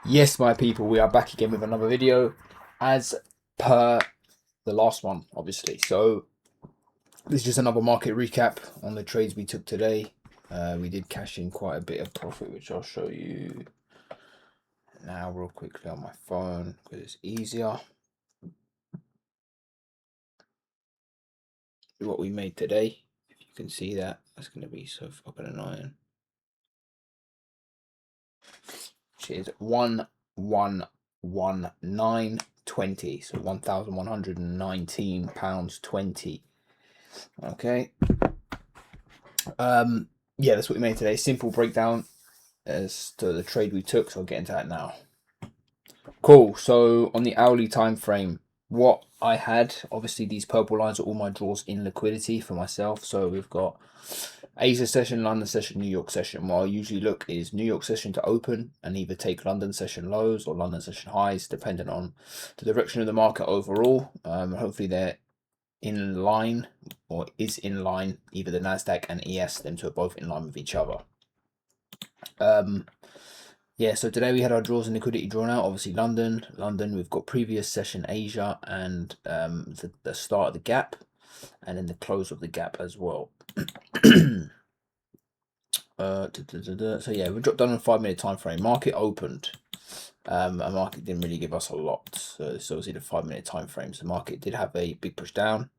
Yes, my people, we are back again with another video as per the last one, obviously. So this is just another market recap on the trades we took today. We did cash in quite a bit of profit, which I'll show you now real quickly on my phone because it's easier. What we made today, if you can see that, that's going to be so fucking annoying. Which is 1119.20, so £1,119.20. Okay. Yeah, that's what we made today. Simple breakdown as to the trade we took, so I'll get into that now. Cool. So on the hourly time frame, what I had, obviously these purple lines are all my draws in liquidity for myself. So we've got Asia session, London session, New York session. What I usually look is New York session to open and either take London session lows or London session highs, depending on the direction of the market overall. Hopefully they're in line or is in line, either the Nasdaq and ES, them two are both in line with each other. Yeah, so today we had our draws and liquidity drawn out. Obviously London, we've got previous session Asia and the start of the gap and then the close of the gap as well. So yeah, we dropped down on a 5-minute time frame. Market opened. A market didn't really give us a lot. So obviously the 5-minute time frames. The market did have a big push down.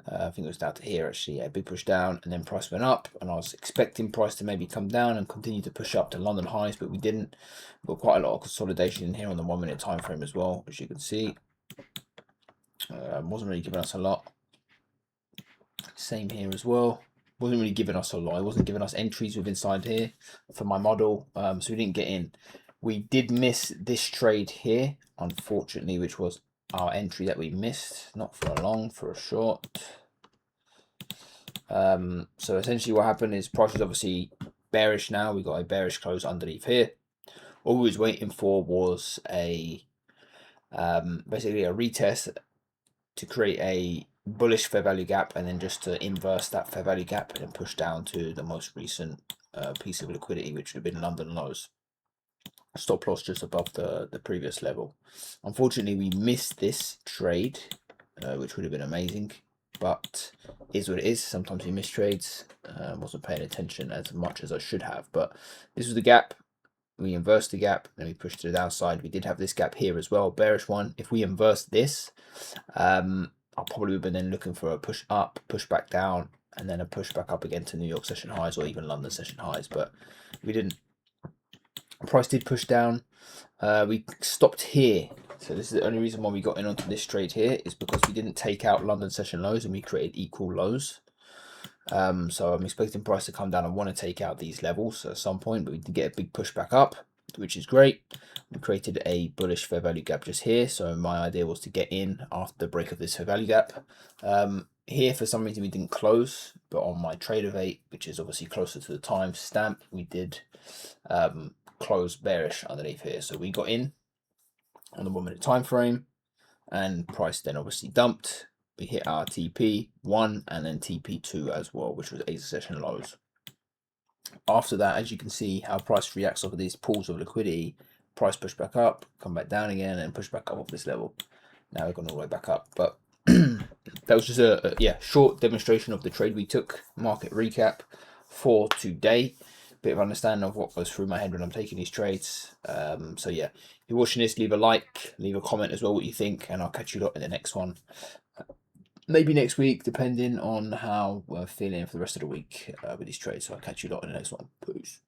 I think it was down to here actually. Yeah, big push down, and then price went up, and I was expecting price to maybe come down and continue to push up to London highs, but we didn't. We've got quite a lot of consolidation in here on the 1-minute time frame as well, as you can see. Wasn't really giving us a lot. Same here as well. Wasn't really giving us a lot. It wasn't giving us entries with inside here for my model, so we didn't get in. We did miss this trade here, unfortunately, which was our entry that we missed. Not for a long, for a short. So essentially what happened is price is obviously bearish now. We got a bearish close underneath here. All we was waiting for was a basically a retest to create a bullish fair value gap, and then just to inverse that fair value gap and then push down to the most recent piece of liquidity, which would have been London lows. Stop loss just above the previous level. Unfortunately, we missed this trade, which would have been amazing, but is what it is. Sometimes we miss trades. Wasn't paying attention as much as I should have, but this was the gap. We inversed the gap, then we pushed to the downside. We did have this gap here as well, bearish one. If we inverse this, I'll probably be then looking for a push up, push back down, and then a push back up again to New York session highs or even London session highs, but we didn't. Price did push down. We stopped here, so this is the only reason why we got in onto this trade here, is because we didn't take out London session lows and we created equal lows. So I'm expecting price to come down. I want to take out these levels at some point, but we did get a big push back up, which is great. We created a bullish fair value gap just here, so my idea was to get in after the break of this fair value gap. Here for some reason we didn't close, but on my trade of 8, which is obviously closer to the time stamp, we did close bearish underneath here. So we got in on the 1-minute time frame, and price then obviously dumped. We hit our TP1 and then TP2 as well, which was Asia session lows. After that, as you can see how price reacts off of these pools of liquidity, price push back up, come back down again, and push back up off this level. Now we're going all the way back up, but that was just a short demonstration of the trade we took, market recap for today. Bit of understanding of what goes through my head when I'm taking these trades. So yeah, if you're watching this, leave a like, leave a comment as well what you think, and I'll catch you lot in the next one. Maybe next week, depending on how we're feeling for the rest of the week with these trades. So I'll catch you lot in the next one. Peace.